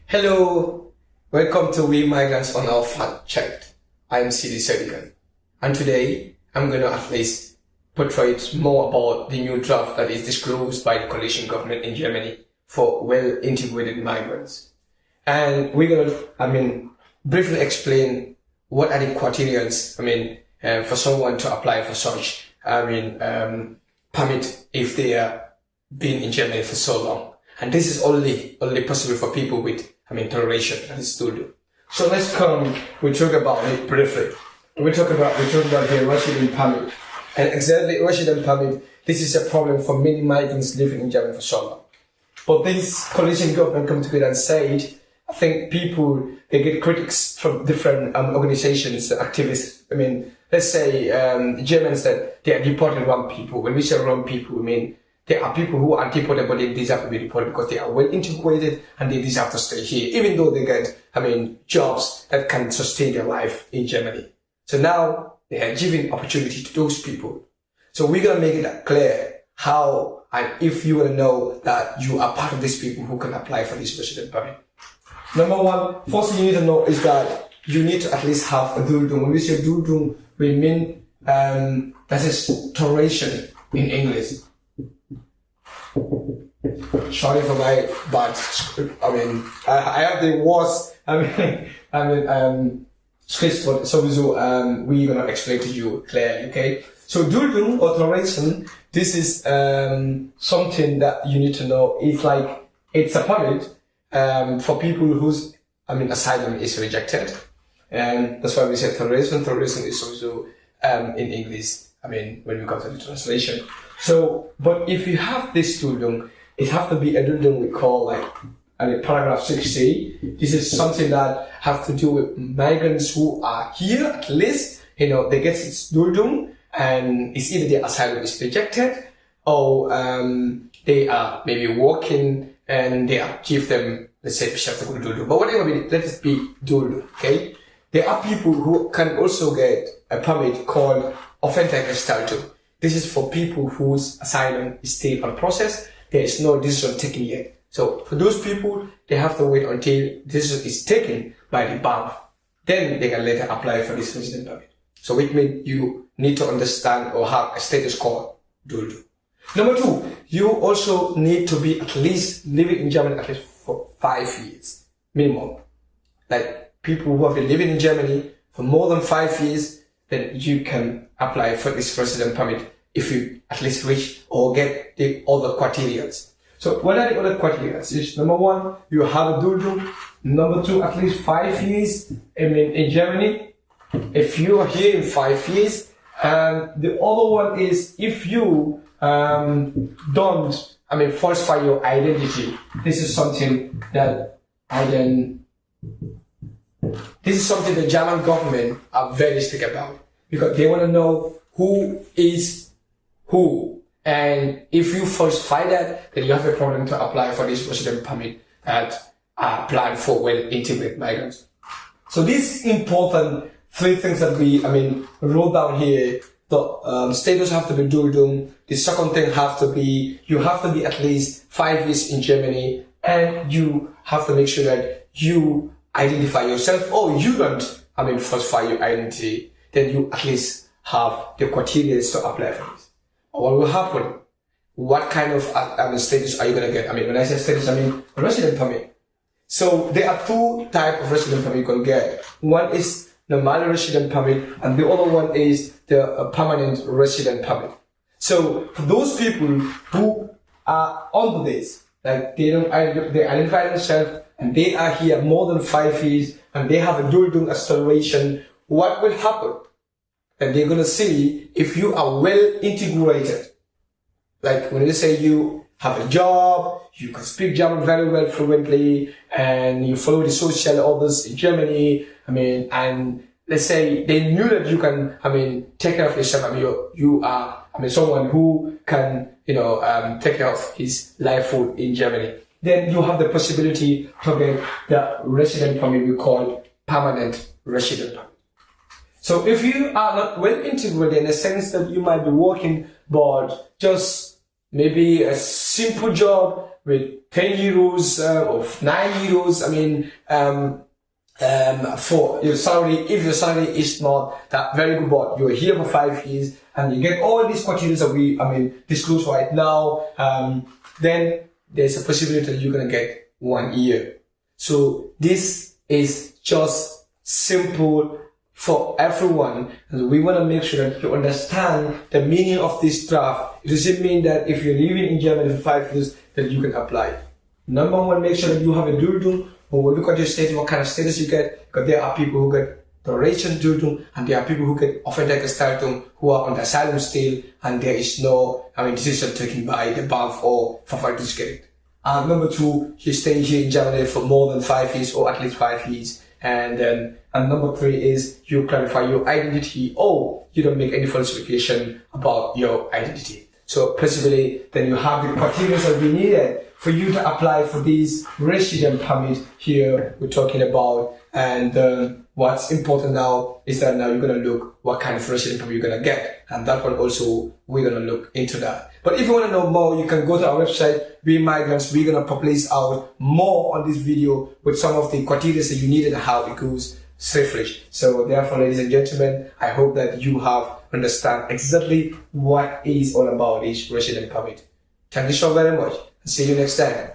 Hello, welcome to We Migrants on our fact check. I'm CD Sedigan, and today I'm going to at least portray more about the new draft that is disclosed by the coalition government in Germany for well-integrated migrants. And we're going to, briefly explain what are the criteria, for someone to apply for such, permit if they are been in Germany for so long. And this is only possible for people with toleration, that is to. So we talk about it briefly. We talk about the resident permit. And exactly resident permit, this is a problem for many migrants living in Germany for so long. But this coalition government come together and said, I think they get critics from different organizations, activists. Let's say Germans that they are deporting wrong people. When we say wrong people, there are people who are deported, but they deserve to be deported because they are well integrated and they deserve to stay here, even though they get, jobs that can sustain their life in Germany. So now they are giving opportunity to those people. So we're going to make it clear how, and if you want to know that you are part of these people who can apply for this resident permit. Number one, first thing you need to know is that you need to at least have a Duldung. When we say Duldung, we mean, that is toleration in English. Sorry for my bad I have the worst script, but so we're gonna explain to you clearly, okay? So Duldung or toleration, this is something that you need to know. It's a permit for people whose asylum is rejected, and that's why we say toleration. Toleration is also in English, when we come to the translation. So, but if you have this Duldung, it have to be a Duldung we call paragraph 6C. This is something that have to do with migrants who are here, at least, they get this Duldung, and it's either their asylum is rejected, or they are maybe working and they give them, let's say, Duldung. But whatever, let it be Duldung, okay? There are people who can also get a permit called Aufenthaltsgestaltung. This is for people whose asylum is still on process. There is no decision taken yet. So for those people, they have to wait until decision is taken by the BAMF. Then they can later apply for this resident permit. So which means you need to understand or have a status called Duldung. Number two, you also need to be at least living in Germany at least for 5 years minimum. Like people who have been living in Germany for more than 5 years, then you can apply for this resident permit if you at least reach or get the other criteria. So what are the other criteria? Number one, you have a Duldung. Number two, at least 5 years in Germany. If you are here in 5 years, and the other one is if you don't falsify your identity. This is something that the German government are very strict about, because they want to know who is who. And if you falsify that, then you have a problem to apply for this resident permit that are planned for well-integrated migrants. So these important three things that we, wrote down here. The status have to be Duldung. The second thing you have to be at least 5 years in Germany, and you have to make sure that you identify yourself, or you don't, falsify your identity. Then you at least have the criteria to apply for this. What will happen? What kind of status are you gonna get? When I say status, resident permit. So there are two types of resident permit you can get. One is normal resident permit, and the other one is the permanent resident permit. So for those people who are on this, they identify themselves and they are here more than 5 years and they have a Duldung acceleration, what will happen? And they're gonna see if you are well integrated. Like when you say you have a job, you can speak German very well fluently, and you follow the social orders in Germany, and let's say they knew that you can, take care of yourself. You are, someone who can, take care of his livelihood in Germany. Then you have the possibility to get the resident permit we call permanent resident permit. So if you are not well integrated in the sense that you might be working, but just maybe a simple job with 10 euros or 9 euros. I mean, for your salary, if your salary is not that very good, but you're here for 5 years and you get all these criteria that we, disclose right now, then there's a possibility that you're going to get 1 year. So this is just simple for everyone. And we want to make sure that you understand the meaning of this draft. It doesn't mean that if you're living in Germany for 5 years that you can apply. Number one, make sure that you have a Duldung, or we'll look at your status, what kind of status you get, because there are people who get Duration Duldung and there are people who get Aufenthaltsgestaltung who are on the asylum still, and there is no decision taken by the bank or Verwaltungsgericht. And number two, you stay here in Germany for more than 5 years or at least 5 years. And number three is you clarify your identity, or you don't make any falsification about your identity. So principally, then you have the criteria that we needed for you to apply for this resident permit here we're talking about. And what's important now is that now you're going to look what kind of resident permit you're going to get. And that one also, we're going to look into that. But if you want to know more, you can go to our website, We Migrants. We're going to publish out more on this video with some of the criteria that you need and how it goes safely. So therefore, ladies and gentlemen, I hope that you have understand exactly what is all about this resident permit. Thank you so very much. See you next time.